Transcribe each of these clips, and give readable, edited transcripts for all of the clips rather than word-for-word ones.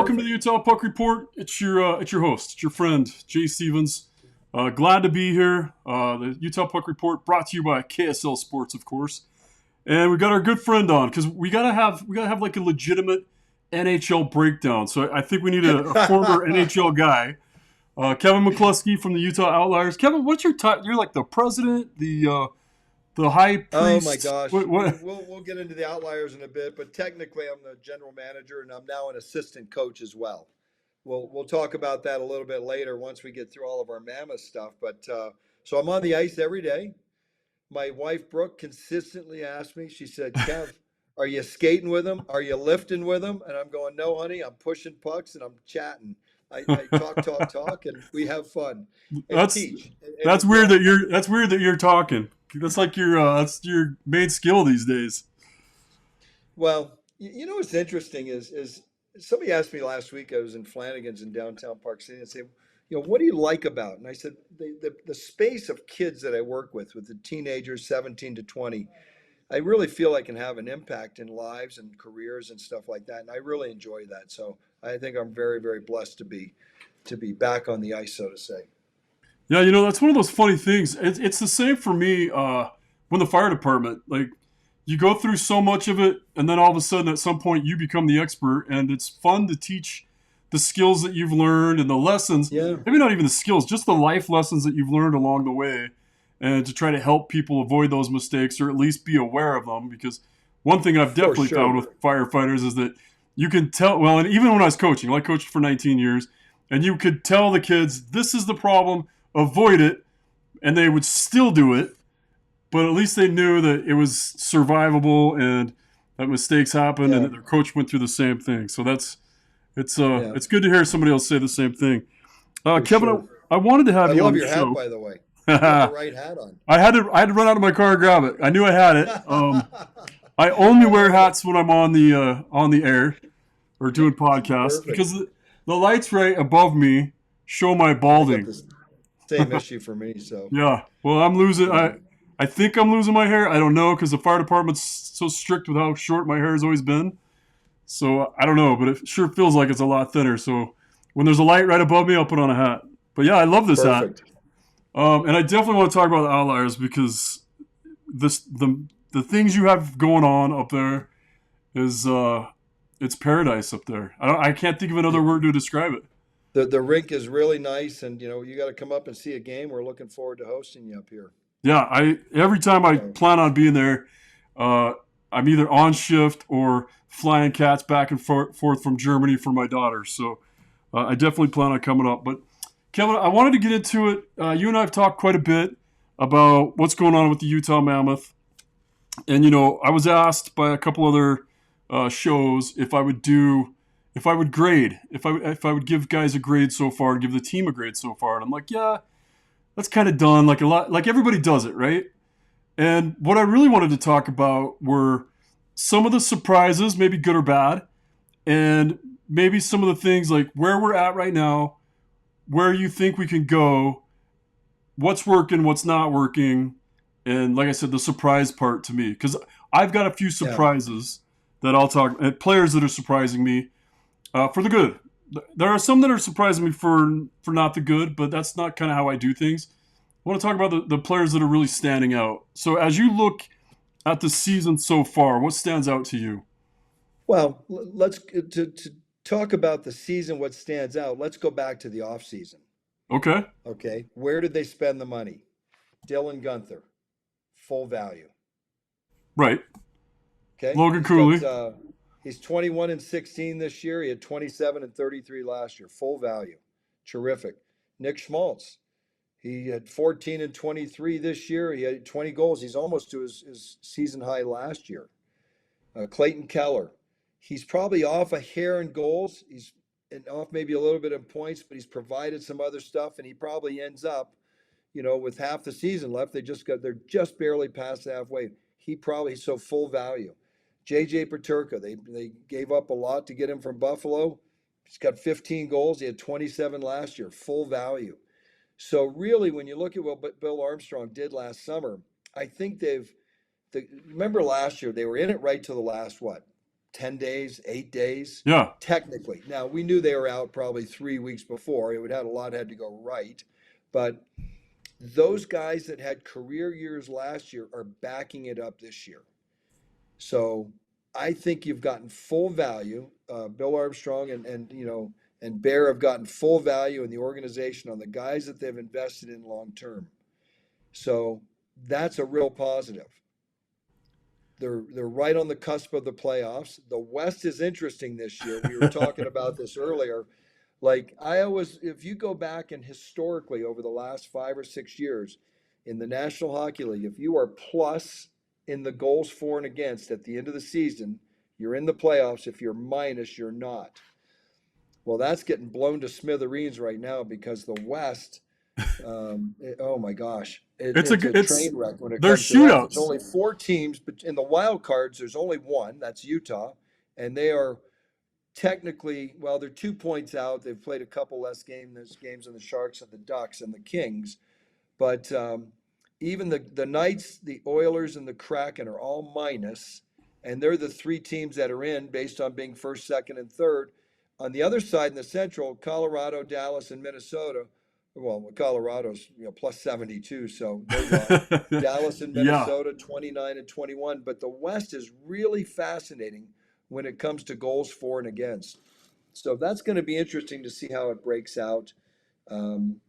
welcome to the Perfect. Utah Puck Report. It's your host, it's your friend Jay Stevens. Glad to be here. The Utah Puck Report brought to you by KSL Sports, of course, and we got our good friend on because we gotta have like a legitimate NHL breakdown. So I think we need a former NHL guy, Kevin McCloskey from the Utah Outliers. Kevin, what's your title? You're like the president, the high Oh my priest. gosh, What? What? we'll get into the outliers in a bit, but technically I'm the general manager and I'm now an assistant coach as well. We'll talk about that a little bit later once we get through all of our mammoth stuff. But so I'm on the ice every day. My wife Brooke consistently asks me. She said, "Kev, are you skating with them? Are you lifting with them?" And I'm going, "No, honey. I'm pushing pucks and I'm chatting. I talk, and we have fun and That's teach. And that's it, weird that you're talking. That's like your main skill these days. Well, you know what's interesting is somebody asked me last week. I was in Flanagan's in downtown Park City and said, what do you like about it? And I said the space of kids that I work with the teenagers 17 to 20. I really feel I can have an impact in lives and careers and stuff like that, and I really enjoy that. So I think I'm very very blessed to be back on the ice, so to say. Yeah, that's one of those funny things. It's the same for me when the fire department. Like, you go through so much of it, and then all of a sudden, at some point, you become the expert, and it's fun to teach the skills that you've learned and the lessons. Yeah, Maybe not even the skills, just the life lessons that you've learned along the way, and to try to help people avoid those mistakes or at least be aware of them. Because one thing I've for definitely found sure. with firefighters is that you can tell. Well, and even when I was coaching, I coached for 19 years, and you could tell the kids this is the problem, avoid it, and they would still do it, but at least they knew that it was survivable and that mistakes happen and Yeah, that their coach went through the same thing. So yeah, it's good to hear somebody else say the same thing. for Kevin, sure. I wanted to have I you on love the your hat, show. by the way. You got the I right hat on. had to run out of my car and grab it. I knew I had it. I only I wear love it. hats when I'm on the air or doing podcasts Perfect. because the lights right above me show my I got balding. this same issue for me. So, Yeah. Well, I'm losing. yeah. I think I'm losing my hair. I don't know because the fire department's so strict with how short my hair has always been. So I don't know, but it sure feels like it's a lot thinner. So when there's a light right above me, I'll put on a hat. But yeah, I love this hat. Perfect. And I definitely want to talk about the Outliers because the things you have going on up there is it's paradise up there. I can't think of another word to describe it. The rink is really nice, and you got to come up and see a game. We're looking forward to hosting you up here. Yeah, I every time I So, plan on being there, uh, I'm either on shift or flying cats back and forth from Germany for my daughter. So I definitely plan on coming up. But Kevin, I wanted to get into it. You and I have talked quite a bit about what's going on with the Utah Mammoth, and I was asked by a couple other shows if I would grade, if I would give guys a grade so far, give the team a grade so far, and I'm like, yeah, that's kind of done. Like a lot, like everybody does it, right? And what I really wanted to talk about were some of the surprises, maybe good or bad, and maybe some of the things like where we're at right now, where you think we can go, what's working, what's not working, and like I said, the surprise part to me, because I've got a few yeah, surprises that I'll talk, and players that are surprising me for the good. There are some that are surprising me for not the good, but that's not kind of how I do things. I want to talk about the players that are really standing out. So as you look at the season so far, what stands out to you? well, let's to talk about the season. What stands out? Let's go back to the off season. Okay, Okay, where did they spend the money? Dylan Gunther, full value. right. Okay, Logan Cooley. he's 21 and 16 this year. He had 27 and 33 last year. Full value, terrific. Nick Schmaltz, he had 14 and 23 this year. He had 20 goals. He's almost to his season high last year. Clayton Keller, he's probably off a hair in goals. He's and off maybe a little bit in points, but he's provided some other stuff, and he probably ends up, with half the season left. They're just barely past halfway. He probably so full value. JJ Paterka, they gave up a lot to get him from Buffalo. He's got 15 goals. He had 27 last year. Full value. So really, when you look at what Bill Armstrong did last summer, I think remember last year they were in it right to the last what? 10 days, 8 days, Yeah. technically. Now, we knew they were out probably 3 weeks before. It would have a lot had to go right. But those guys that had career years last year are backing it up this year. So I think you've gotten full value. Bill Armstrong and Bear have gotten full value in the organization on the guys that they've invested in long term. So that's a real positive. They're right on the cusp of the playoffs. The West is interesting this year. We were talking about this earlier. Like I always, if you go back and historically over the last 5 or 6 years in the National Hockey League, if you are plus in the goals for and against at the end of the season, you're in the playoffs. If you're minus, you're not. Well, that's getting blown to smithereens right now because the West, oh my gosh, It's it's a it's train wreck when it there's comes to that. There's shootouts. only 4 teams, but in the wild cards, there's only one. That's Utah, and they are technically, well, they're 2 points out. They've played a couple less games than the Sharks and the Ducks and the Kings. But even the Knights, the Oilers, and the Kraken are all minus, and they're the 3 teams that are in based on being first, second, and third. On the other side in the Central, Colorado, Dallas, and Minnesota. Well, Colorado's plus 72, so they're gone. Dallas and Yeah. Minnesota 29 and 21. But the West is really fascinating when it comes to goals for and against. So that's going to be interesting to see how it breaks out. Um,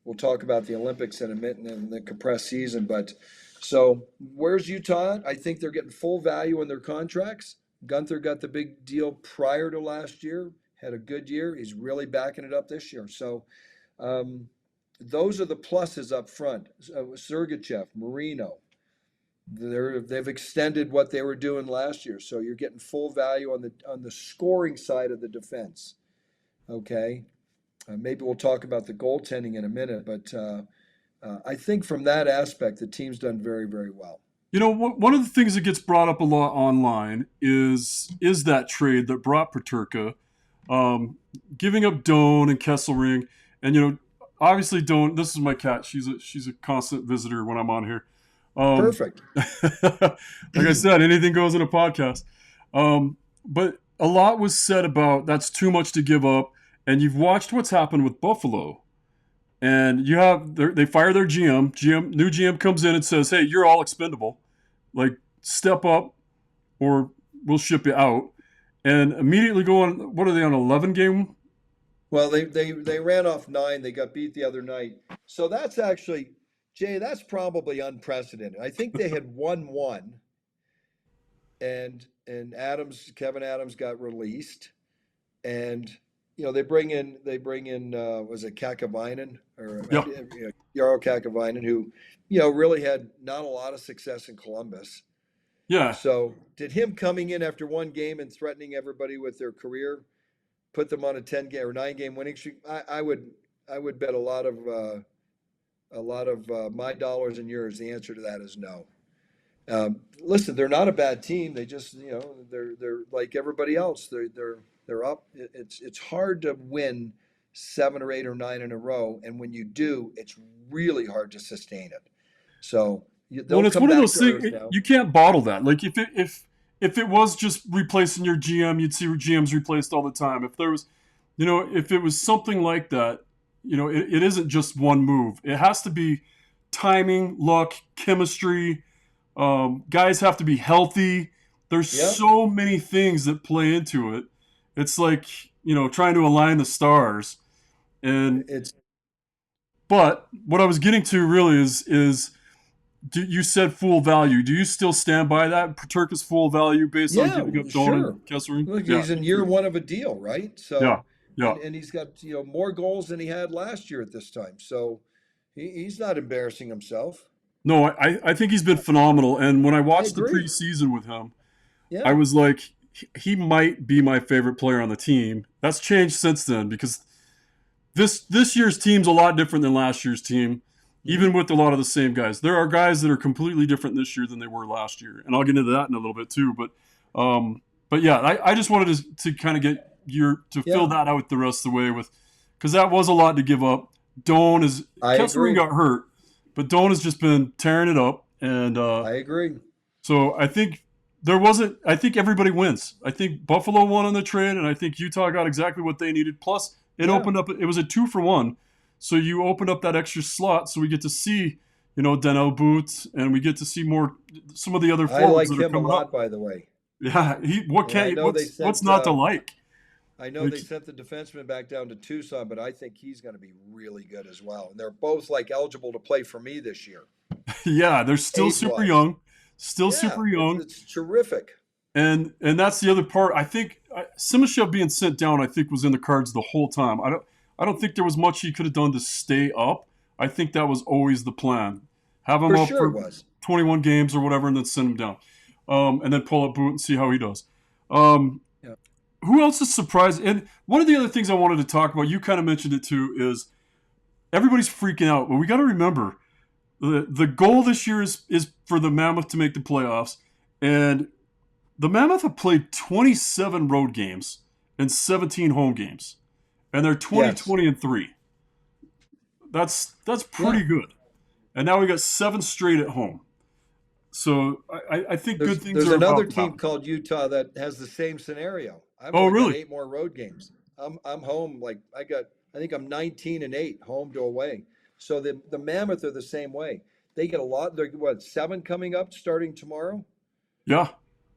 we'll talk about the Olympics in a minute and the compressed season. But so where's Utah? I think they're getting full value in their contracts. Gunther got the big deal prior to last year, had a good year. He's really backing it up this year. So those are the pluses up front. Sergachev, Marino, they've extended what they were doing last year, so you're getting full value on the scoring side of the defense. Okay, maybe we'll talk about the goaltending in a minute, but I think from that aspect, the team's done very, very well. One of the things that gets brought up a lot online is that trade that brought Paterka, giving up Doan and Kesselring, and obviously Doan. This is my cat. She's a constant visitor when I'm on here. Perfect. Like I said, anything goes in a podcast. But a lot was said about that's too much to give up, and you've watched what's happened with Buffalo. And they fire their GM. New GM comes in and says, "Hey, you're all expendable. Like, step up, or we'll ship you out." And immediately go on. What are they on? 11 game? Well, they ran off 9. They got beat the other night. So that's actually, Jay, that's probably unprecedented. I think they had won one, and Kevin Adams got released, and they bring in was it Kakavainen or Yep. Yarrow Kakavainen, who really had not a lot of success in Columbus. Yeah. So did him coming in after one game and threatening everybody with their career put them on a 10 game or 9 game winning streak? I would bet a lot of my dollars and yours. The answer to that is no. Listen, they're not a bad team. They just they're like everybody else. They're up. It's hard to win 7 or 8 or 9 in a row, and when you do, it's really hard to sustain it. So they'll It's come one of back those to things earth now. you can't bottle that. Like if it was just replacing your GM, you'd see GMs replaced all the time. If there was, if it was something like that, it isn't just one move. It has to be timing, luck, chemistry. Guys have to be healthy. There's Yep. so many things that play into it. It's like trying to align the stars. And It's but what I was getting to really is you said full value. Do you still stand by that? Paterka's full value based on Yeah, giving up Doan sure. and Kessering? Look, Yeah. he's in year one of a deal, right? Yeah. So, Yeah. and he's got more goals than he had last year at this time. So, he's not embarrassing himself. No, I think he's been phenomenal. And when I I watched the agree. preseason with him, I Yeah. was like, he might be my favorite player on the team. That's changed since then because this year's team's a lot different than last year's team, even with a lot of the same guys. There are guys that are completely different this year than they were last year, and I'll get into that in a little bit too. But yeah, I just wanted to kind of get to fill Yeah. that out the rest of the way with, because that was a lot to give up. I Kessler agree. got hurt, but Doan has just been tearing it up, and I agree. so I think there wasn't. I think everybody wins. I think Buffalo won on the trade, and I think Utah got exactly what they needed. Plus, it Yeah, opened up. It was a 2-for-1, so you opened up that extra slot, so we get to see, Daniel Booth, and we get to see some of the other I forwards like that are him a coming lot, up. by the way. Yeah, And I know they what's sent not to like? I know Like, they sent the defenseman back down to Tucson, but I think he's going to be really good as well. And they're both like eligible to play for me this year, yeah, they're still age super wise. young, still Yeah, super young, it's terrific. and that's the other part. I think Simashev being sent down, I think, was in the cards the whole time. I don't think there was much he could have done to stay up. I think that was always the plan. Have him For up sure it for was. 21 games or whatever, and then send him down, and then pull up Boot and see how he does. Um, Yeah. who else is surprised? And one of the other things I wanted to talk about, you kind of mentioned it too, is everybody's freaking out, but we got to remember the goal this year is for the Mammoth to make the playoffs, and the Mammoth have played 27 road games and 17 home games, and they're 20, Yes. 20 and 3. That's Yeah. pretty good. And now we got 7 straight at home. So I think good things There's are another about to team happen. called Utah that has the same scenario. I've Oh, only got really? 8 more road games. I'm home like I think I'm 19-8 home to away. So the Mammoth are the same way. They get a lot. They're what, 7 coming up starting tomorrow? Yeah,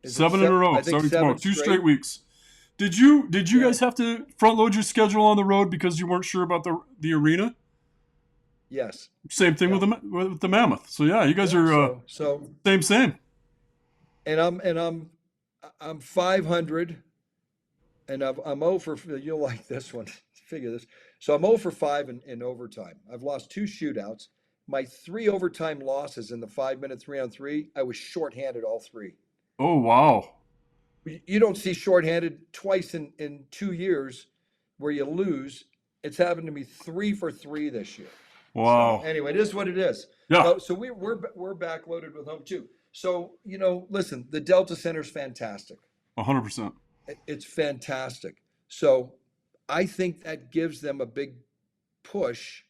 Is it 7 in a 7? row I think starting tomorrow. 7 2 straight straight. weeks. Did you Yeah. guys have to front load your schedule on the road because you weren't sure about the arena? Yes. Same thing with Yeah. the Mammoth. So yeah, you guys Yeah. are So same. I'm 500 and I'm 0 for you'll like this one. Figure this. So I'm 0 for 5 in overtime. I've lost 2 shootouts. My 3 overtime losses in the 5-minute 3-on-3, I was shorthanded all 3. Oh wow. You don't see shorthanded twice in 2 years where you lose. It's happened to me 3 for 3 this year. So Wow. anyway, it is what it is. Yeah, So we're backloaded with home too. So listen, the Delta Center's fantastic. 100%. It's fantastic. So I think that gives them a big push.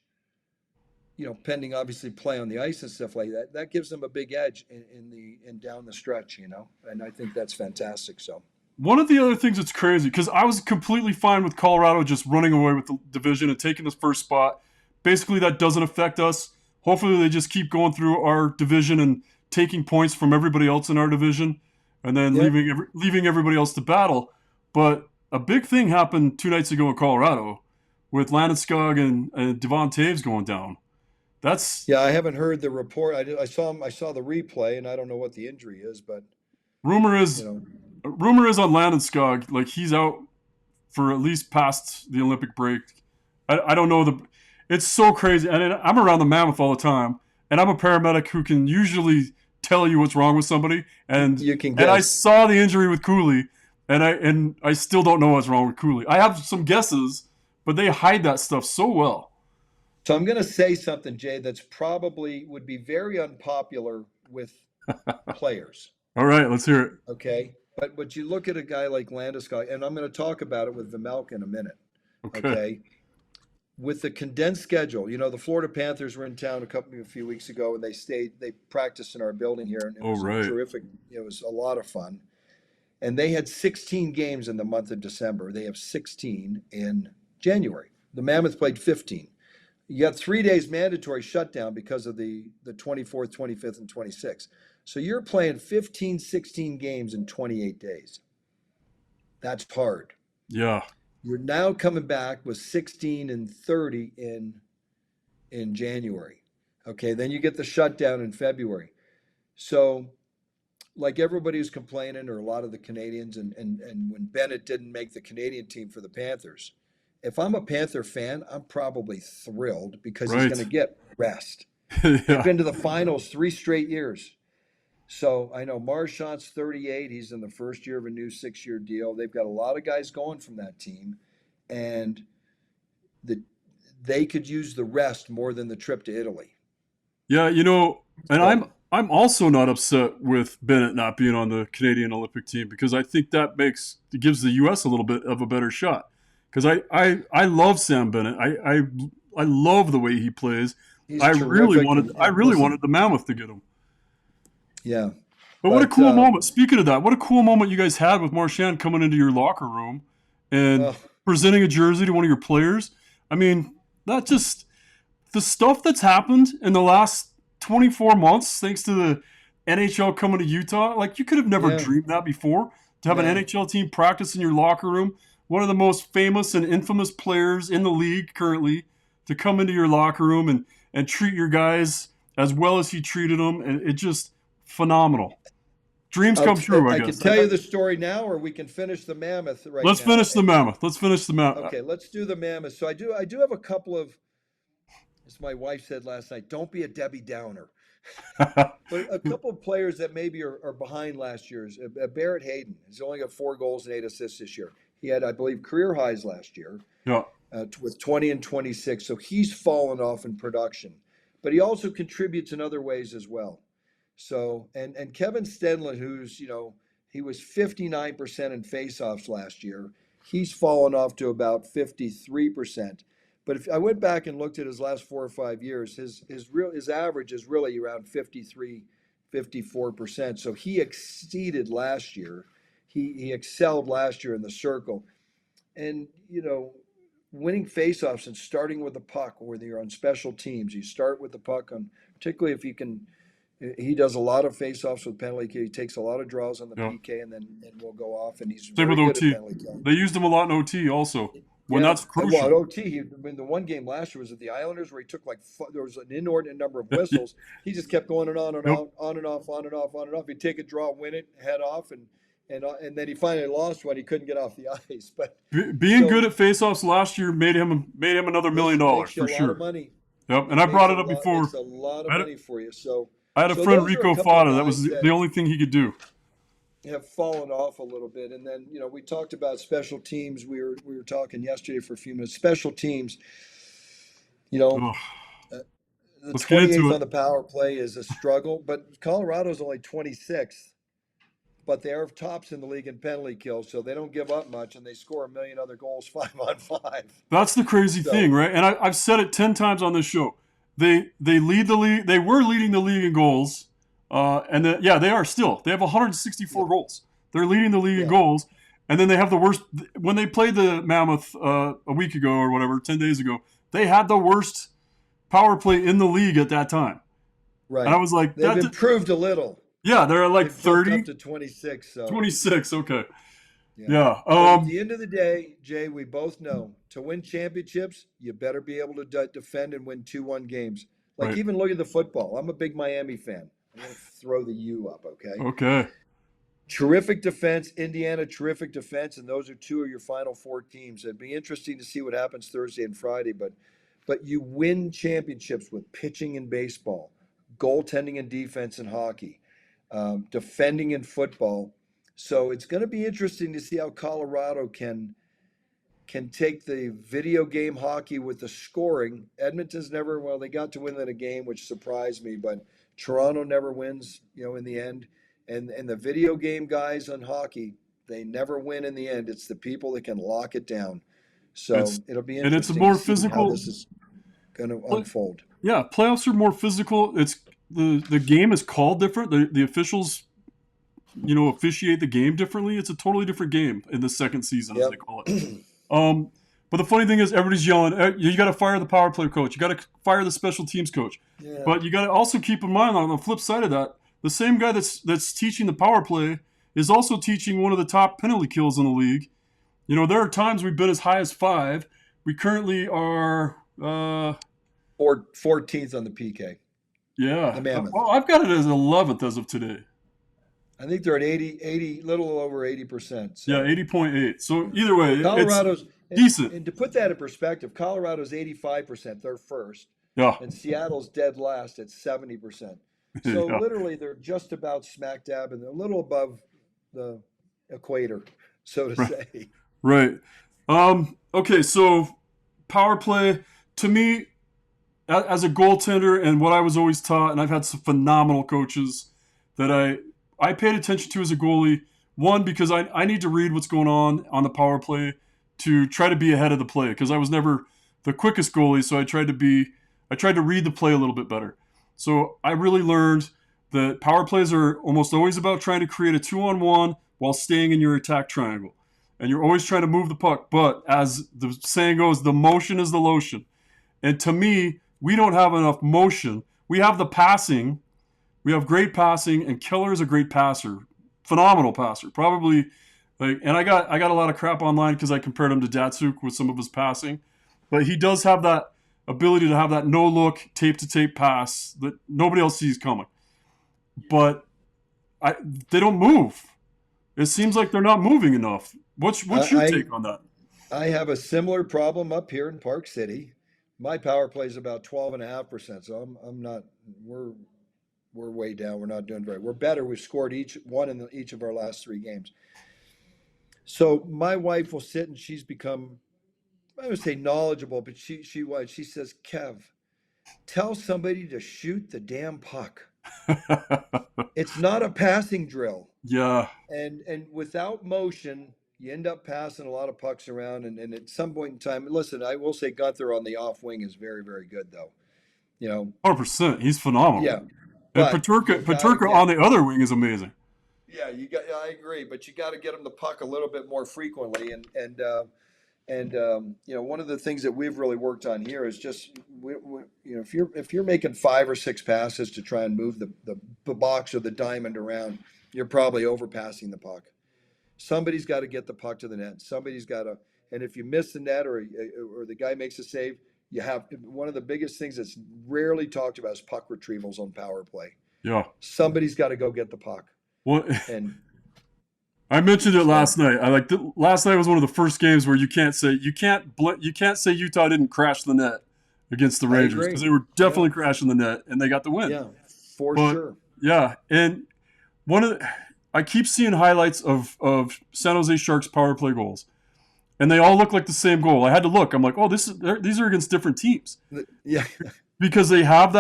Pending obviously play on the ice and stuff like that. That gives them a big edge in down the stretch. And I think that's fantastic. So One of the other things that's crazy, because I was completely fine with Colorado just running away with the division and taking this first spot. Basically, that doesn't affect us. Hopefully, they just keep going through our division and taking points from everybody else in our division, and then yeah, leaving everybody else to battle. But a big thing happened 2 nights ago in Colorado with Landeskog and Devon Taves going down. That's yeah. I haven't heard the report. I saw the replay, and I don't know what the injury is, but rumor you is know, rumor is on Landeskog, like he's out for at least past the Olympic break. I don't know It's so crazy, and I'm around the Mammoth all the time, and I'm a paramedic who can usually tell you what's wrong with somebody, and you can and I guess. saw the injury with Cooley, and I still don't know what's wrong with Cooley. I have some guesses, but they hide that stuff so well. So I'm going to say something, Jay, that's probably would be very unpopular with players. All right, let's hear it. Okay, but you look at a guy like Landeskog, and I'm going to talk about it with Vimelk in a minute. Okay. Okay, with the condensed schedule, the Florida Panthers were in town a few weeks ago, and they practiced in our building here, and it Oh was a right. terrific. It was a lot of fun, and they had 16 games in the month of December. They have 16 in January. The Mammoth played 15. You got 3 days mandatory shutdown because of the 24th, 25th, and 26th. So you're playing 15, 16 games in 28 days. That's hard. Yeah. You're now coming back with 16 and 30 in January. Okay, then you get the shutdown in February. So like everybody was complaining, or a lot of the Canadians, and when Bennett didn't make the Canadian team for the Panthers, if I'm a Panther fan, I'm probably thrilled because he's going to Right. get rest. They've Yeah. been to the finals 3 straight years. So I know Marchand's 38. He's in the first year of a new 6-year deal. They've got a lot of guys going from that team, and the they could use the rest more than the trip to Italy. Yeah. And So I'm also not upset with Bennett not being on the Canadian Olympic team because I think it gives the U.S. a little bit of a better shot. Because I love Sam Bennett. I love the way he plays. he's I really terrific, wanted and I and really listen, wanted the Mammoth to get him. yeah. But what a But cool moment. Speaking of that, what a cool moment you guys had with Marchand coming into your locker room and uh, presenting a jersey to one of your players. I mean, that just the stuff that's happened in the last 24 months, thanks to the NHL coming to Utah, like you could have never yeah, dreamed that before. To have an no. NHL team practice in your locker room, one of the most famous and infamous players in the league currently, to come into your locker room and treat your guys as well as he treated them, and it just phenomenal. Dreams come true, I I can guess. tell you the story now, or we can finish the Mammoth right Let's now. finish the mammoth. Let's finish the mammoth. Okay, let's do the Mammoth. So I do have a couple of, as my wife said last night, don't be a Debbie Downer. But a couple of players that maybe are behind last year's. Barrett Hayden has only got 4 goals and 8 assists this year. He had, I believe, career highs last year Yeah. with 20 and 26. So he's fallen off in production, but he also contributes in other ways as well. So and Kevin Stenlin, who's he was 59% in faceoffs last year. He's fallen off to about 53%. But if I went back and looked at his last 4 or 5 years, his average is really around 53, 54%. So he exceeded last year. He excelled last year in the circle. And winning faceoffs and starting with the puck, whether you're on special teams, you start with the puck on, particularly if you can. He does a lot of faceoffs with penalty kill. He takes a lot of draws on the Yeah. PK, and will go off. And he's Same very with good at OT. penalty kill. They used him a lot in OT also. When Yeah, that's well, at crucial. OT, the one game last year was at the Islanders where he took there was an inordinate number of whistles. He just kept going and on and Yep. on, on and off, on and off, on and off. He'd take a draw, win it, head off, and then he finally lost when he couldn't get off the ice. But Being so good at faceoffs last year made him another $1 million makes you for a lot of sure. money. Yep. And It I makes brought a it up lot before. makes a lot of I had, money for you. So I had a so friend those are a Rico couple of Fata. That guys was that the only thing he could do. have fallen off a little bit. And then, we talked about special teams. We were talking yesterday for a few minutes. Special teams, you know, Ugh. uh, the Let's get into 28th it. on the power play is a struggle, but Colorado's only 26th, but they are tops in the league in penalty kills, so they don't give up much, and they score a million other goals 5-on-5. That's the crazy thing, So, right? And I've said it 10 times on this show. They lead the league. They were leading the league in goals, yeah, they are still. They have yeah, 164 goals. They're leading the league in yeah, goals, and then they have the worst. When they played the Mammoth a week ago or whatever, 10 days ago, they had the worst power play in the league at that time. And I right. was like, They've improved a little. yeah, they're at like They've jumped up 30, to 26, so 26. Okay. yeah. Yeah. But at the end of the day, Jay, we both know to win championships, you better be able to defend and win 2-1 games. Like, Right. even look at the football. I'm a big Miami fan. I'm going to throw the U up, okay? Okay. Terrific defense. Indiana, terrific defense. And those are 2 of your final 4 teams. It'd be interesting to see what happens Thursday and Friday. But you win championships with pitching in baseball, goaltending and defense in hockey, defending in football. So it's going to be interesting to see how Colorado can take the video game hockey with the scoring. Edmonton's never, well, they got to win in a game, which surprised me, but Toronto never wins, in the end. And the video game guys on hockey, they never win in the end. It's the people that can lock it down. It's So it'll be and it's a interesting to more see how physical. this is going to unfold. Yeah, playoffs are more physical. It's the game is called different. The officials, officiate the game differently. It's a totally different game in the second season, as they Yep. call it. But the funny thing is, everybody's yelling. You got to fire the power play coach. You got to fire the special teams coach. Yeah. But you got to also keep in mind, on the flip side of that, the same guy that's teaching the power play is also teaching one of the top penalty kills in the league. There are times we've been as high as 5. We currently are. Or 14th on the PK, Yeah. the Mammoth. Well, I've got it as 11th as of today. I think they're at 80, little over 80%. Yeah, So 80.8. So either way, it's Colorado's, decent. and to put that in perspective, Colorado's 85%, they're first, Yeah. and Seattle's dead last at 70%. So Yeah. literally, they're just about smack dab and a little above the equator, so to Right. say. Right. Okay, so power play, to me, as a goaltender, and what I was always taught, and I've had some phenomenal coaches that I paid attention to as a goalie. One, because I need to read what's going on the power play to try to be ahead of the play, because I was never the quickest goalie, so I tried to read the play a little bit better. So I really learned The power plays are almost always about trying to create a 2-on-1 while staying in your attack triangle. And you're always trying to move the puck. But as the saying goes, the motion is the lotion. And to me, we don't have enough motion. We have the passing. We have great passing, and Keller is a great passer. Phenomenal passer. Probably and I got a lot of crap online because I compared him to Datsuk with some of his passing. But he does have that ability to have that no look tape to tape pass that nobody else sees coming. But they don't move. It seems like they're not moving enough. What's your take on that? I have a similar problem up here in Park City. My power play is about 12.5%. So I'm not, we're way down. We're not doing very, we're better. We've scored each one in each of our last 3 games. So my wife will sit and she's become, I would say knowledgeable, but she says, Kev, tell somebody to shoot the damn puck. It's not a passing drill. Yeah. And without motion, you end up passing a lot of pucks around. And at some point in time, listen, I will say Gunther on the off wing is very, very good, though. 100%. He's phenomenal. Yeah. And But Paterka on the other wing is amazing. yeah, I agree, but you got to get him the puck a little bit more frequently. And one of the things that we've really worked on here is just if you're making 5 or 6 passes to try and move the box or the diamond around, you're probably overpassing the puck. Somebody's got to get the puck to the net. Somebody's got to, and if you miss the net or the guy makes a save, you have one of the biggest things that's rarely talked about is puck retrievals on power play. Yeah. Somebody's got to go get the puck. Well, And I mentioned it last night. Last night was one of the first games where you can't say Utah didn't crash the net against the I Rangers agree. because they were definitely Yeah. crashing the net and they got the win. Yeah, for But sure. yeah, and I keep seeing highlights of San Jose Sharks power play goals, and they all look like the same goal. I had to look. I'm like, oh, these are against different teams Yeah. because they have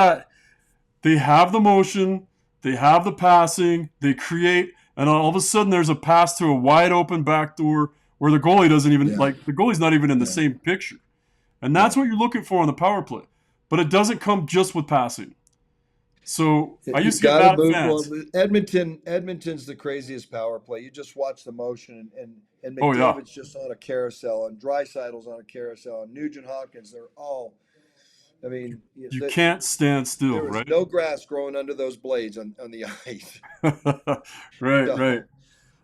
the motion, they have the passing, they create, and all of a sudden there's a pass to a wide open backdoor where the goalie doesn't even Yeah. the goalie's not even in the Yeah. same picture, and that's what you're looking for on the power play. But it doesn't come just with passing. So I You used to get got mad to at move. fans. Well, Edmonton's the craziest power play. You just watch the motion, and Oh yeah, McDavid's just on a carousel, and Dreisaitl's on a carousel, and Nugent Hopkins. They're all. I mean, you can't stand still, there was right? no grass growing under those blades on the ice. Right, No. right.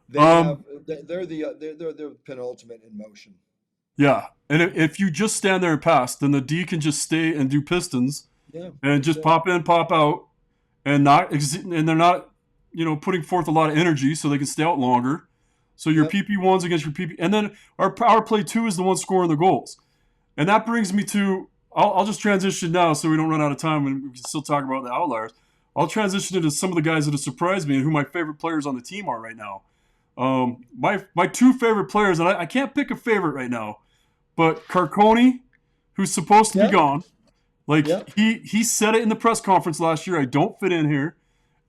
They Um, they're the penultimate in motion. yeah, and if you just stand there and pass, then the D can just stay and do pistons Yeah, and that's just it. pop in, pop out, and they're not putting forth a lot of energy, so they can stay out longer. So your Yep. PP1s against your PP, and then our power play 2 is the one scoring the goals, and that brings me to I'll just transition now so we don't run out of time and we can still talk about the Outliers. I'll transition into some of the guys that have surprised me and who my favorite players on the team are right now. My 2 favorite players, and I can't pick a favorite right now, but Carcone, who's supposed to be Yep. gone, like Yep. he said it in the press conference last year. I don't fit in here,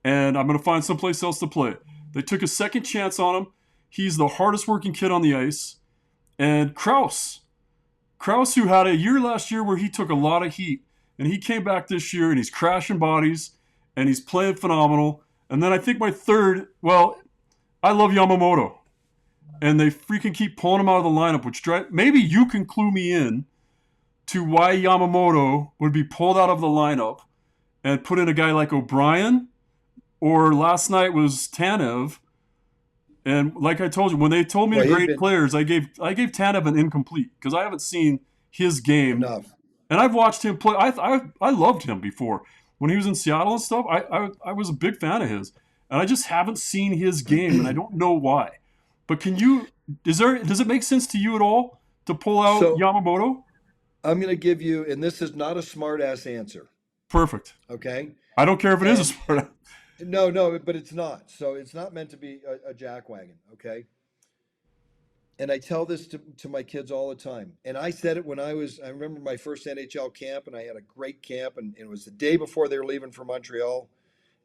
and I'm going to find someplace else to play. They took a second chance on him. He's the hardest working kid on the ice. And Krause, who had a year last year where he took a lot of heat, and he came back this year and he's crashing bodies and he's playing phenomenal. And then I think my third, well, I love Yamamoto, and they freaking keep pulling him out of the lineup, which maybe you can clue me in to why Yamamoto would be pulled out of the lineup and put in a guy like O'Brien, or last night was Tanev. And like I told you, when they told me Well, to he'd grade been players, I gave Tanev an incomplete because I haven't seen his game, enough. and I've watched him play. I loved him before when he was in Seattle and stuff. I was a big fan of his, and I just haven't seen his game, and I don't know why. But does it make sense to you at all to pull out So Yamamoto? I'm going to give you, and this is not a smart ass answer. Perfect. Okay. I don't care if it is a And sport. no, but it's not. So it's not meant to be a jackwagon. Okay. And I tell this to my kids all the time. And I said it when I remember my first NHL camp, and I had a great camp, and it was the day before they were leaving for Montreal.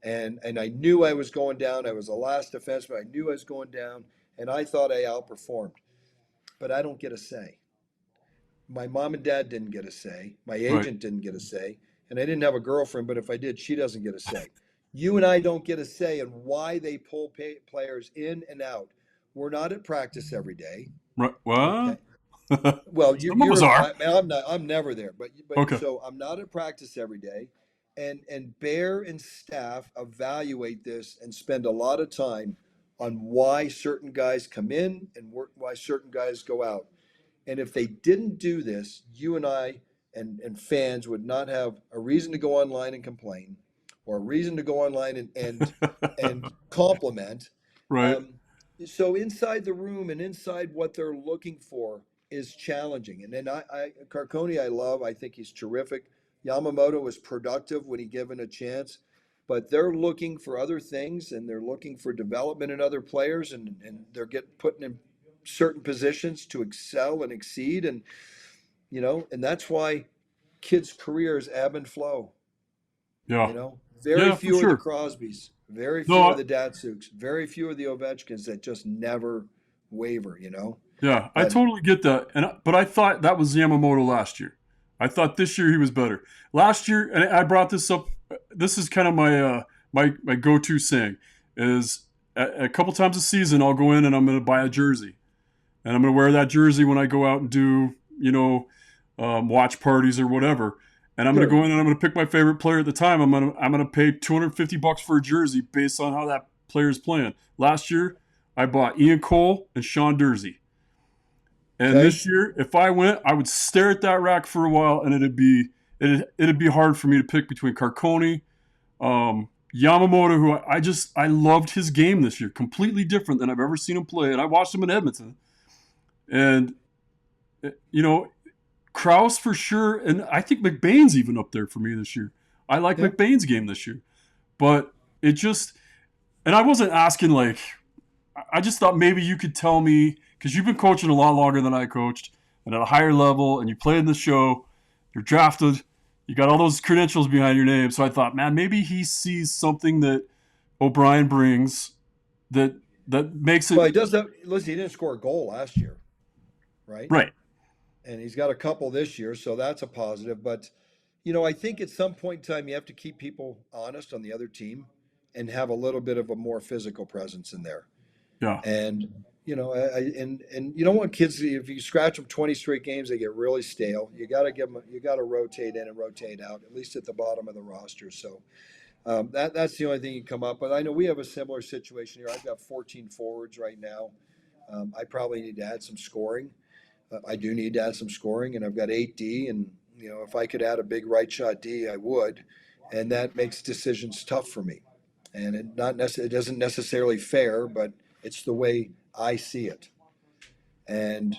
And I knew I was going down. I was the last defenseman. I knew I was going down, and I thought I outperformed. But I don't get a say. My mom and dad didn't get a say. My Right. agent didn't get a say. And I didn't have a girlfriend, but if I did, she doesn't get a say. You and I don't get a say in why they pull players in and out. We're not at practice every day. Right. Well, Okay. Well, some of us are. I'm not. I'm never there. But Okay. so I'm not at practice every day, and Bear and staff evaluate this and spend a lot of time on why certain guys come in and why certain guys go out. And if they didn't do this, you and I and fans would not have a reason to go online and complain, or a reason to go online and compliment. Right. Um, so inside the room and inside what they're looking for is challenging. And then Carcone, I love. I think he's terrific. Yamamoto was productive when he given a chance, but they're looking for other things and they're looking for development in other players, and they're get put in certain positions to excel and exceed, and that's why kids' careers ebb and flow. Yeah. Very Yeah, for few are the sure. Crosbys, very No, few are the Datsuks, very few are the Ovechkins that just never waver. yeah, I But totally get that. But I thought that was Yamamoto last year. I thought this year he was better. Last year, and I brought this up. This is kind of my go-to saying is a couple times a season I'll go in and I'm going to buy a jersey, and I'm going to wear that jersey when I go out and do watch parties or whatever. And I'm going to sure, go in and I'm going to pick my favorite player at the time. I'm going to pay $250 for a jersey based on how that player is playing. Last year, I bought Ian Cole and Sean Dursey. And okay. this year, if I went, I would stare at that rack for a while, and it'd be hard for me to pick between Carcone, Yamamoto, who I loved his game this year, completely different than I've ever seen him play. And I watched him in Edmonton, and you know, Kraus for sure, and I think McBain's even up there for me this year. I like Yeah. McBain's game this year, but it just, and I wasn't asking like, I just thought maybe you could tell me because you've been coaching a lot longer than I coached, and at a higher level, and you played in the show, you're drafted, you got all those credentials behind your name. So I thought, man, maybe he sees something that O'Brien brings that that makes it Well, he does that. Listen, he didn't score a goal last year, right? right. And he's got a couple this year, so that's a positive. But I think at some point in time you have to keep people honest on the other team and have a little bit of a more physical presence in there. Yeah. And and you don't want kids, if you scratch them 20 straight games, they get really stale. You got to give them, you got to rotate in and rotate out, at least at the bottom of the roster. So that's the only thing you come up. But I know we have a similar situation here. I've got 14 forwards right now. I probably need to add some scoring. I do need to add some scoring, and I've got 8D, and if I could add a big right shot D, I would, and that makes decisions tough for me. And it doesn't necessarily fair, but it's the way I see it. And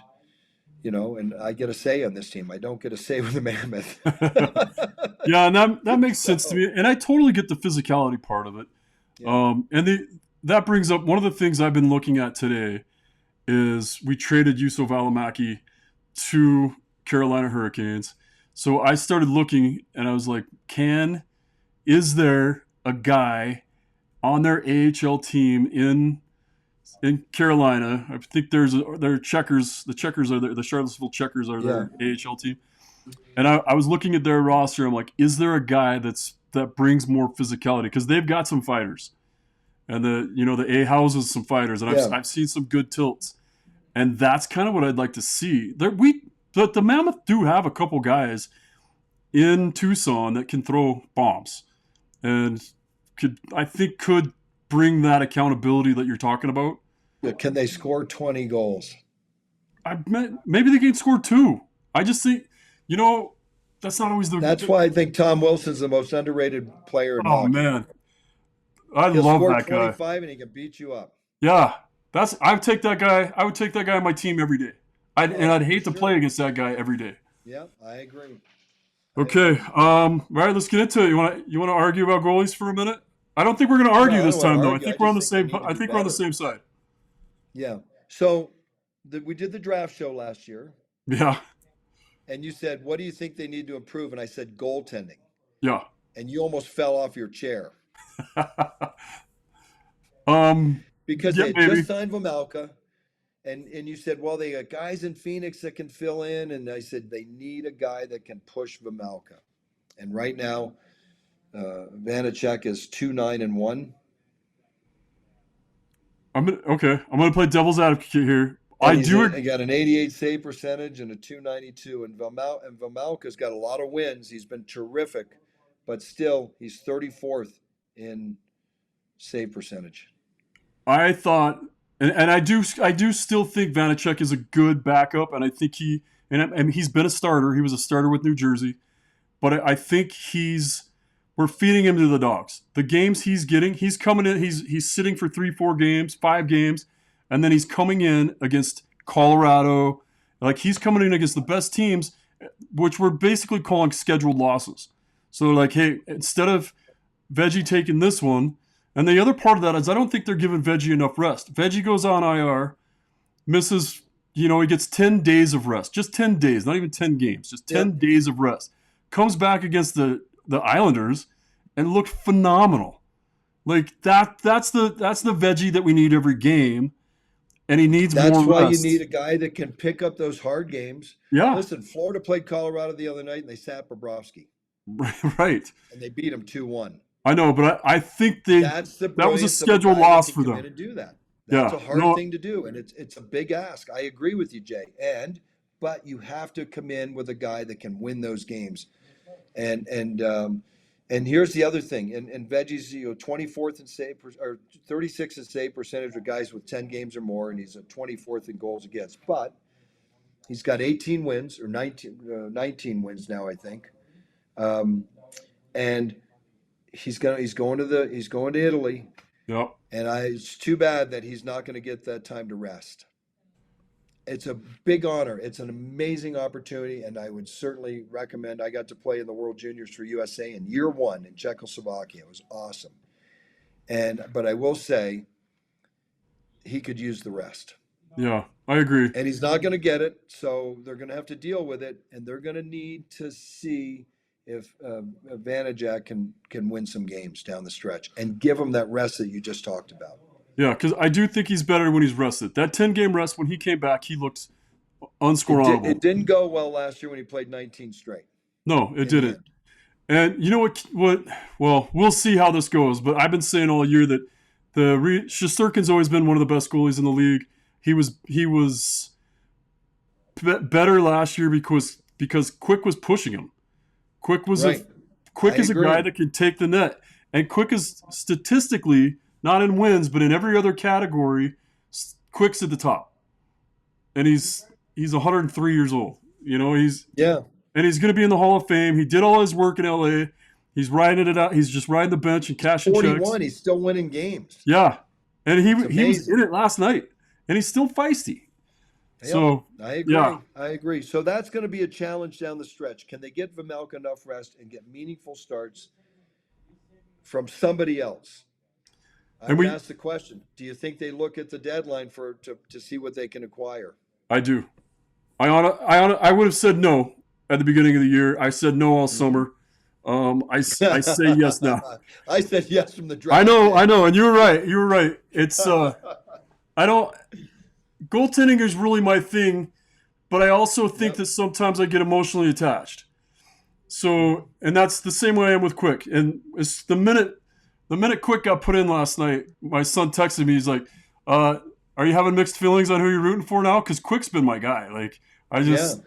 and I get a say on this team. I don't get a say with the Mammoth. Yeah, and that makes sense to So me, and I totally get the physicality part of it. yeah, That brings up one of the things I've been looking at today is we traded Yusuf Alamaki to Carolina Hurricanes. So I started looking, and I was like, is there a guy on their AHL team in Carolina? I think their Checkers. The Checkers are the Charlottesville Checkers are yeah. their AHL team. And I was looking at their roster. I'm like, is there a guy that brings more physicality? Because they've got some fighters, and the A houses some fighters, and Yeah. I've seen some good tilts, and that's kind of what I'd like to see. But the Mammoth do have a couple guys in Tucson that can throw bombs, and could bring that accountability that you're talking about. Can they score 20 goals? Maybe they can score two. I just think, that's not always That's why I think Tom Wilson's the most underrated player in oh hockey. man, I He'll love score that guy. 25 and he can beat you up. Yeah, I would take that guy. I would take that guy on my team every day. Oh, I'd for hate to play sure. against that guy every day. Yeah, I agree. I Okay, agree. right, let's get into it. You want to argue about goalies for a minute? I don't think we're going to argue No, I this don't want to time though. I argue. I think we're on just the think we same. need to I be think we're on the better. same side. Yeah. So we did the draft show last year, Yeah, and you said, "What do you think they need to improve?" And I said, "Goaltending." yeah. And you almost fell off your chair um, because yeah, they had maybe. just signed Vamalka, and you said, "Well, they got guys in Phoenix that can fill in." And I said, "They need a guy that can push Vamalka." And right now, Vanacek is 2-9-1. I'm gonna play devil's advocate here. I And do. he got an 88 save percentage and a 292. And Vamalka's got a lot of wins. He's been terrific, but still, he's 34th in save percentage. I thought, and I do still think Vanacek is a good backup, and I think and he's been a starter. He was a starter with New Jersey, but I think we're feeding him to the dogs. The games he's getting, he's coming in, he's sitting for 3, 4 games, 5 games, and then he's coming in against Colorado. Like he's coming in against the best teams, which we're basically calling scheduled losses. So like, hey, instead of Veggie taking this one, and the other part of that is I don't think they're giving Veggie enough rest. Veggie goes on IR, misses, he gets 10 days of rest, just 10 days, not even 10 games, just 10 Yep. days of rest. Comes back against the Islanders and looked phenomenal. Like that's the Veggie that we need every game, and he needs That's more why you rest. need a guy that can pick up those hard games. Yeah, Listen, Florida played Colorado the other night and they sat Bobrovsky right. and they beat him 2-1. I know, but I think That's the that was a brilliance of a scheduled guy that loss can for come in them. and do that. That's Yeah, a hard no, thing to do, and it's a big ask. I agree with you, Jay. But you have to come in with a guy that can win those games. And here's the other thing. And Veggie's 24th in or 36th in save percentage with guys with 10 games or more, and he's a 24th in goals against. But he's got 18 wins or 19 wins now, I think. And he's going to Italy. yeah. And it's too bad that he's not going to get that time to rest. It's a big honor. It's an amazing opportunity, and I would certainly recommend. I got to play in the World Juniors for USA in year 1 in Czechoslovakia. It was awesome. But I will say, he could use the rest, Yeah, I agree. and he's not going to get it. So they're going to have to deal with it, and they're going to need to see if Vanacek can win some games down the stretch and give him that rest that you just talked about. Yeah, because I do think he's better when he's rested. That 10-game rest, when he came back, he looked unscoreable. It didn't go well last year when he played 19 straight No, it in the didn't. end. And you know what? Well, we'll see how this goes. But I've been saying all year that Shesterkin's always been one of the best goalies in the league. He was better last year because Quick was pushing him. Quick was Right. Quick I is a guy agree. that can take the net, and Quick is statistically not in wins, but in every other category, Quick's at the top, and he's 103 years old. Yeah. And he's going to be in the Hall of Fame. He did all his work in LA. He's riding it out. He's just riding the bench and cashing checks. 41. He's still winning games. Yeah, and he It's was amazing. in it last night, and he's still feisty. Yep. So I agree. yeah, I agree. So that's going to be a challenge down the stretch. Can they get Vamelka enough rest and get meaningful starts from somebody else? I and would ask the question: do you think they look at the deadline to see what they can acquire? I do. I would have said no at the beginning of the year. I said no all summer. I say yes now. I said yes from the I draft. know, and you were right. You were right. It's I don't goaltending is really my thing, but I also think Yep. that sometimes I get emotionally attached. So, and that's the same way I am with Quick. And it's the minute Quick got put in last night, my son texted me. He's like, "Are you having mixed feelings on who you're rooting for now?" Because Quick's been my guy. Like I Yeah. just,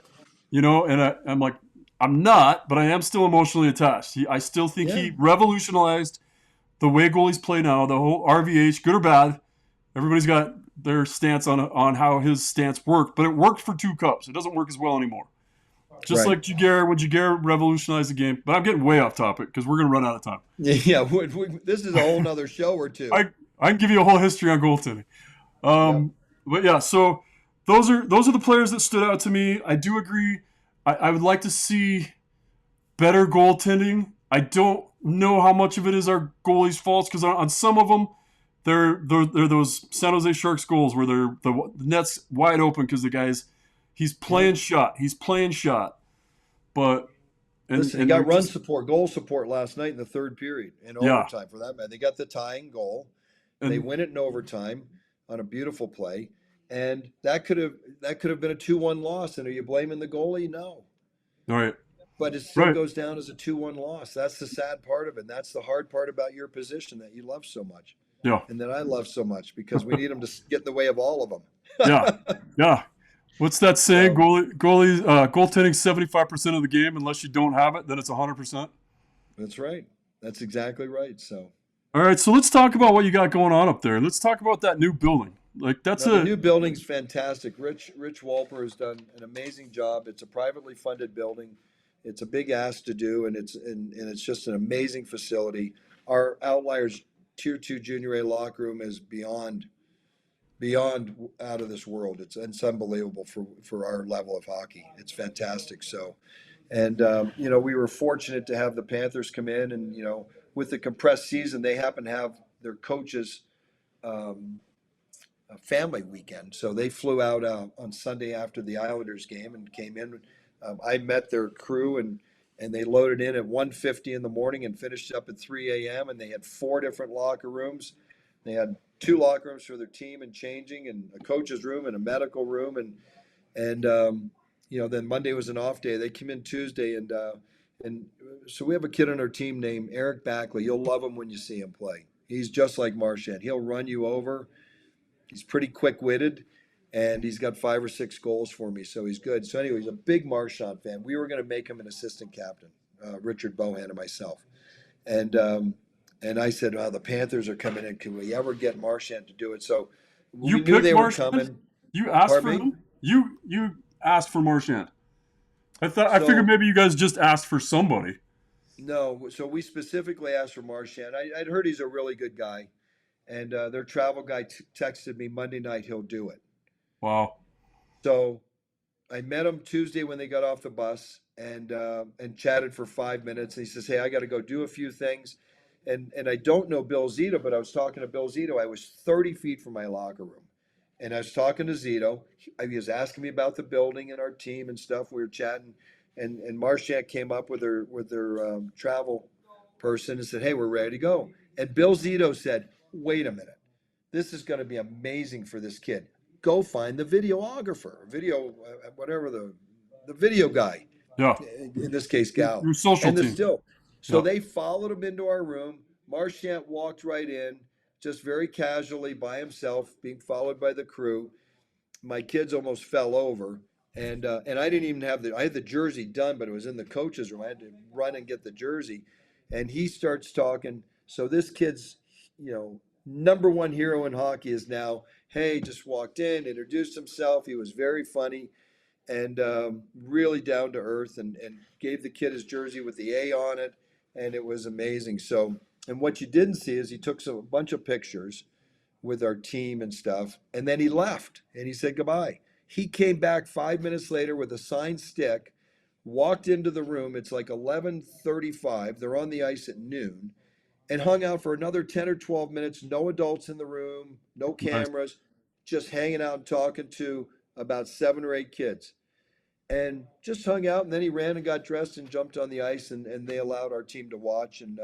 and I'm like, I'm not, but I am still emotionally attached. I still think Yeah. he revolutionized the way goalies play now. The whole RVH, good or bad, everybody's got their stance on how his stance worked, but it worked for 2 cups. It doesn't work as well anymore. Just Right. like Jaguar, when Jaguar revolutionized the game. But I'm getting way off topic because we're going to run out of time. Yeah. This is a whole nother show or two. I can give you a whole history on goaltending. Yep. But yeah, so those are the players that stood out to me. I do agree. I would like to see better goaltending. I don't know how much of it is our goalies' faults because on some of them, they're those San Jose Sharks goals where the net's wide open because the guy's he's playing shot. He's playing shot. But Listen, he got run support, goal support last night in the third period in Yeah. overtime for that man. They got the tying goal. They and win it in overtime on a beautiful play. And that could have been a 2-1 loss. And are you blaming the goalie? No. all right. but it still Right. goes down as a 2-1 loss. That's the sad part of it. And that's the hard part about your position that you love so much Yeah. and that I love so much because we need them to get in the way of all of Yeah. them. Yeah. What's that saying? So Goaltending 75% of the game. Unless you don't have it, then it's 100%. that's right. That's exactly right. So All right. So let's talk about what you got going on up there. Let's talk about that new building. Like that's now the a new building's fantastic. Rich Walper has done an amazing job. It's a privately funded building. It's a big ask to do, and it's just an amazing facility. Our Outliers Tier 2 Junior A locker room is beyond out of this world. It's unbelievable for our level of hockey. It's fantastic. So, and we were fortunate to have the Panthers come in, and with the compressed season, they happen to have their coaches. A family weekend, so they flew out on Sunday after the Islanders game and came in. I met their crew and they loaded in at 1:50 in the morning and finished up at 3 a.m. and they had 4 different locker rooms. They had 2 locker rooms for their team and changing, and a coach's room and a medical room, and then Monday was an off day. They came in Tuesday, and so we have a kid on our team named Eric Backley. You'll love him when you see him play. He's just like Marchand. He'll run you over. He's pretty quick-witted, and he's got 5 or 6 goals for me, so he's good. So anyway, he's a big Marchand fan. We were going to make him an assistant captain, Richard Bohan and myself. And I said, "Oh, the Panthers are coming in. Can we ever get Marchand to do it?" So You we knew picked they were Marchand. coming. You asked for Pardon me? him. You asked for Marchand. I figured So maybe you guys just asked for somebody. no, so we specifically asked for Marchand. I'd heard he's a really good guy, and their travel guy texted me Monday night he'll do it. Wow. So I met him Tuesday when they got off the bus and chatted for 5 minutes. And he says, "Hey, I got to go do a few things." And I don't know Bill Zito, but I was talking to Bill Zito. I was 30 feet from my locker room, and I was talking to Zito. He was asking me about the building and our team and stuff. We were chatting, and Marchand came up with their travel person and said, "Hey, we're ready to go." And Bill Zito said, "Wait a minute, this is going to be amazing for this kid. Go find the videographer, whatever the video guy, Yeah. in this case, gal, Your social and the team. still." So Yeah. they followed him into our room. Marchand walked right in, just very casually by himself, being followed by the crew. My kids almost fell over, and I didn't even I had the jersey done, but it was in the coach's room. I had to run and get the jersey, and he starts talking. So this kid's, number one hero in hockey is now, hey, just walked in, introduced himself. He was very funny and really down to earth, and gave the kid his jersey with the A on it, and it was amazing. So, and what you didn't see is he took a bunch of pictures with our team and stuff, and then he left and he said goodbye. He came back 5 minutes later with a signed stick, walked into the room. It's like 11:35. They're on the ice at noon, and hung out for another 10 or 12 minutes. No adults in the room, no Nice. cameras, just hanging out and talking to about 7 or 8 kids. And just hung out. And then he ran and got dressed and jumped on the ice, and they allowed our team to watch. And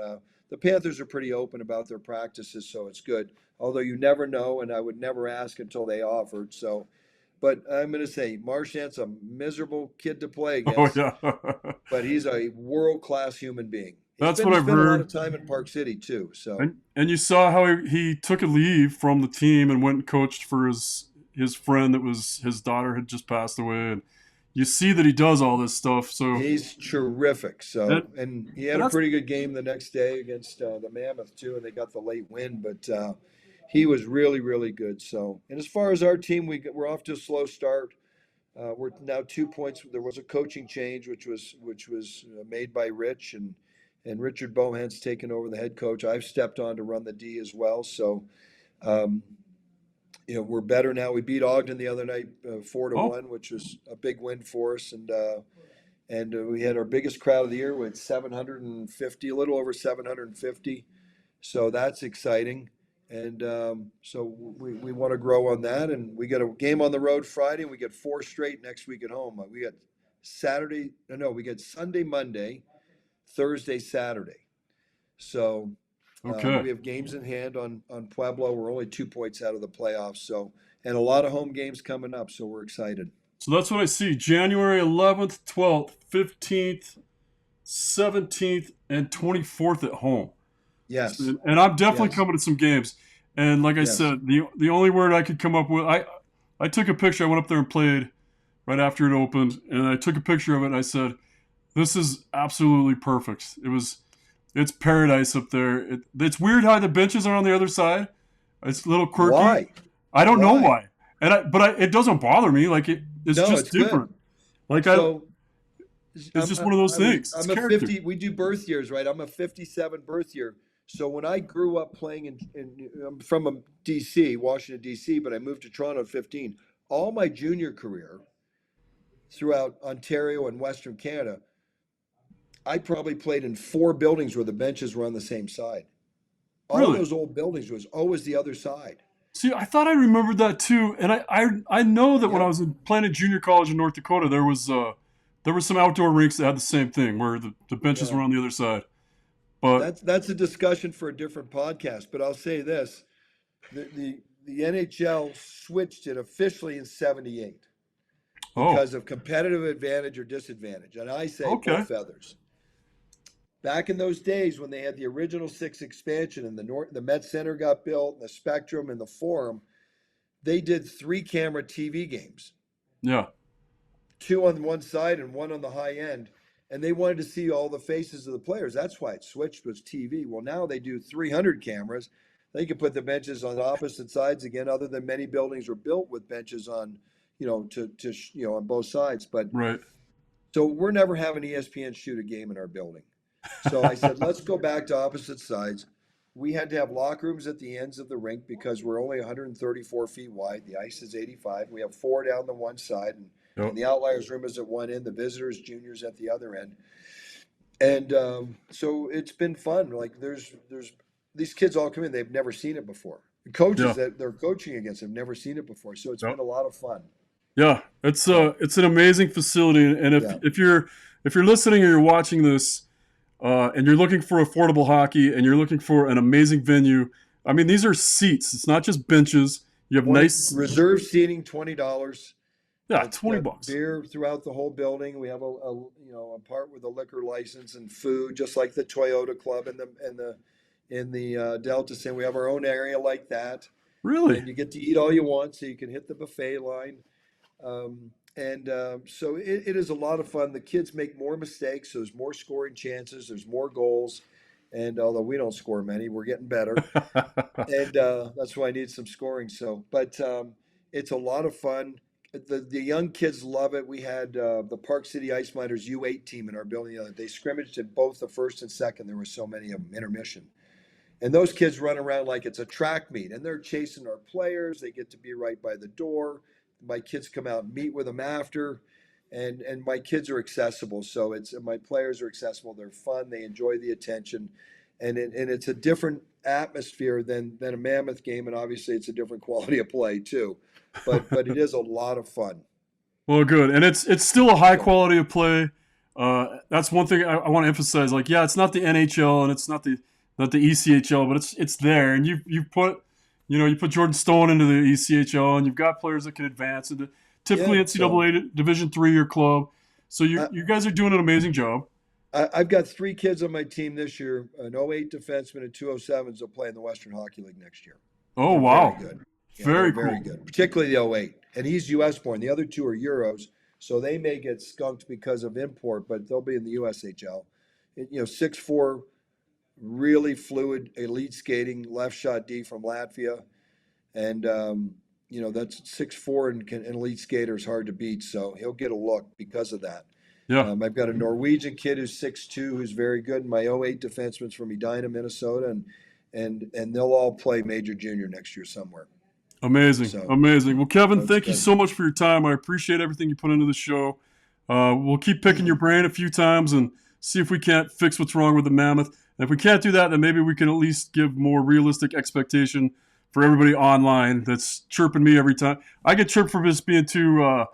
the Panthers are pretty open about their practices, so it's good. Although you never know, and I would never ask until they offered. So, but I'm going to say Marchand's a miserable kid to play Oh against, yeah. but he's a world class human being. That's what He I've spent a lot of heard. time in Park City too. So And you saw how he took a leave from the team and went and coached for his friend that was his daughter had just passed away. And you see that he does all this stuff. So he's terrific. and, So, and he had and a that's pretty good game the next day against the Mammoth too, and they got the late win. But he was really, really good. So, and as far as our team, we're off to a slow start. We're now 2 points. There was a coaching change, which was made by Rich, and Richard Bohan's taken over the head coach. I've stepped on to run the D as well. So, um, we're better now. We beat Ogden the other night, 4-1, oh which was a big win for us, and we had our biggest crowd of the year with 750, a little over 750. So that's exciting. And so we want to grow on that. And we got a game on the road Friday, and we get 4 straight next week at home. We got we get Sunday, Monday, Thursday, Saturday. So okay. we have games in hand on Pueblo. We're only 2 points out of the playoffs. So, and a lot of home games coming up. So we're excited. So that's what I see. January 11th, 12th, 15th, 17th, and 24th at home. Yes. And I'm definitely Yes. coming to some games. And like I Yes. said, the only word I could come up with, I took a picture. I went up there and played right after it opened, and I took a picture of it. And I said, "This is absolutely perfect." It's paradise up there. It's weird how the benches are on the other side. It's a little quirky. Why? I don't know Why? why, it doesn't bother me. Like it's No, just it's good. different. Like So it's just one of those things. It's I'm a character. 50. We do birth years, right? I'm a 57 birth year. So when I grew up playing I'm from DC, Washington D.C., but I moved to Toronto at 15. All my junior career throughout Ontario and Western Canada, I probably played in four buildings where the benches were on the same side. All Really. those old buildings was always the other side. See, I thought I remembered that too, and I know that when I Yep. was playing at junior college in North Dakota, there was some outdoor rinks that had the same thing where the benches Yeah. were on the other side. But That's a discussion for a different podcast. But I'll say this: the NHL switched it officially in '78 oh, because of competitive advantage or disadvantage, and I say okay, both feathers. Back in those days when they had the original six expansion and the Met Center got built, and the Spectrum and the Forum, they did three camera TV games, yeah, two on one side and one on the high end. And they wanted to see all the faces of the players. That's why it switched was TV. Well, now they do 300 cameras. They can put the benches on opposite sides again, other than many buildings were built with benches on, on both sides. But right, so we're never having ESPN shoot a game in our building. So I said, let's go back to opposite sides. We had to have locker rooms at the ends of the rink because we're only 134 feet wide. The ice is 85. We have four down the one side, and yep, the Outliers room is at one end, the visitors, juniors at the other end. And so it's been fun. Like there's these kids all come in, they've never seen it before. The coaches yeah, that they're coaching against have never seen it before. So it's yep. been a lot of fun. Yeah, So it's an amazing facility, and yeah. if you're listening or you're watching this, and you're looking for affordable hockey and you're looking for an amazing venue, I mean these are seats. It's not just benches. You have 20 nice, reserve seating, $20. yeah, It's 20 got bucks. beer throughout the whole building. We have a part with a liquor license and food, just like the Toyota Club in the Delta Center. We have our own area like that, Really? and you get to eat all you want, so you can hit the buffet line. And so it is a lot of fun. The kids make more mistakes, so there's more scoring chances, there's more goals. And although we don't score many, we're getting better. And that's why I need some scoring. So, but it's a lot of fun. The young kids love it. We had the Park City Ice Miners U8 team in our building the other day. They scrimmaged at both the first and second. There were so many of them, intermission. And those kids run around like it's a track meet, and they're chasing our players. They get to be right by the door. My kids come out and meet with them after, and my kids are accessible. So it's my players are accessible. They're fun. They enjoy the attention, and it's a different atmosphere than a Mammoth game, and obviously it's a different quality of play too. But it is a lot of fun. Well, good, and it's still a high So quality of play. That's one thing I want to emphasize. Like, yeah, it's not the NHL and it's not the ECHL, but it's there. And you put Jordan Stone into the ECHL, and you've got players that can advance into yeah, typically so NCAA Division three your club. So I, you guys are doing an amazing job. I've got three kids on my team this year: an '08 defenseman and two '07s will play in the Western Hockey League next year. Oh They're very wow, good. Yeah, they're very very cool. good, particularly the '08. And he's US born. The other two are Euros, so they may get skunked because of import, but they'll be in the USHL. 6'4", really fluid, elite skating, left shot D from Latvia. And, that's 6'4" and an elite skater is hard to beat, so he'll get a look because of that. Yeah, I've got a Norwegian kid who's 6'2", who's very good. My '08 defenseman's from Edina, Minnesota, and they'll all play major junior next year somewhere. amazing, So, amazing. Well, Kevin, so it's thank you good. so much for your time. I appreciate everything you put into the show. We'll keep picking your brain a few times and see if we can't fix what's wrong with the Mammoth. And if we can't do that, then maybe we can at least give more realistic expectation for everybody online that's chirping me every time. I get chirped for just being too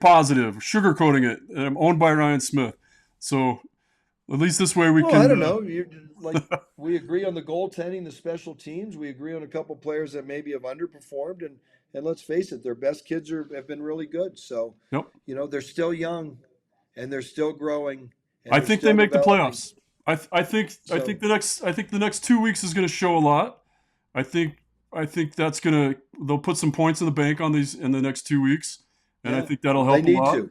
positive, sugarcoating it. And I'm owned by Ryan Smith, so at least this way we Well, I can. don't know. We agree on the goaltending, the special teams. We agree on a couple players that maybe have underperformed, and let's face it, their best kids have been really good. So, Yep. they're still young, and they're still growing, and I they're think they still make the developing. playoffs. I So think the next 2 weeks is going to show a lot. I think that's going to they'll put some points in the bank on these in the next 2 weeks, and I yeah, think that'll they help a need lot. to.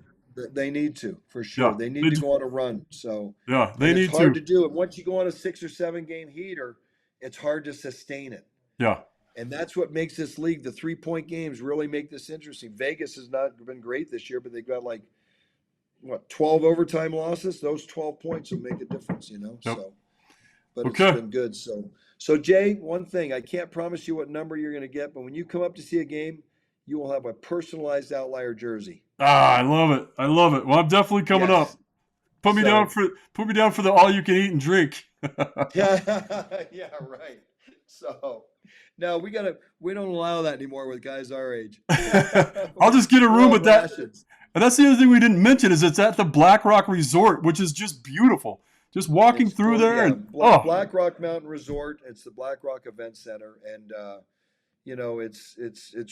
They need to for sure. Yeah, They they need to do. go on a run. So, Yeah, they and it's need hard to. to do. And once you go on a 6 or 7 game heater, it's hard to sustain it. Yeah, And that's what makes this league, the 3 point games really make this interesting. Vegas has not been great this year, but they've got like, what, 12 overtime losses? Those 12 points will make a difference, you know? yep. So, but it's Okay. been good. So Jay, one thing, I can't promise you what number you're going to get, but when you come up to see a game, you will have a personalized outlier jersey. Ah, I love it. I love it. Well, I'm definitely coming up. Yes. So, Put me down for the all you can eat and drink. yeah, yeah, right. So, no, we don't allow that anymore with guys our age. I'll just get a We're room on at that. rations. And that's the other thing we didn't mention is it's at the Black Rock Resort, which is just beautiful. Just walking It's through there yeah, and oh Black Rock Mountain Resort. It's the Black Rock Event Center, and you know, it's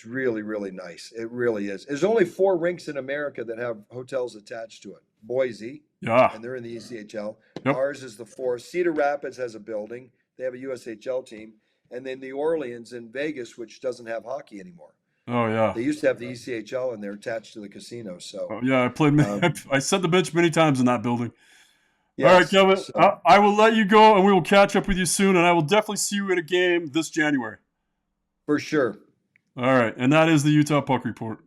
really really nice. It really is. There's only 4 rinks in America that have hotels attached to it. Boise, yeah, and they're in the ECHL. yep, Ours is the 4th. Cedar Rapids has a building. They have a USHL team, and then New Orleans and Vegas, which doesn't have hockey anymore. oh yeah, They used to have the ECHL, and they're attached to the casino. So, oh, yeah. I played. um, I set the bench many times in that building. All right, yes. Kevin. So I will let you go, and we will catch up with you soon. And I will definitely see you at a game this January. for sure. All right, and that is the Utah Puck Report.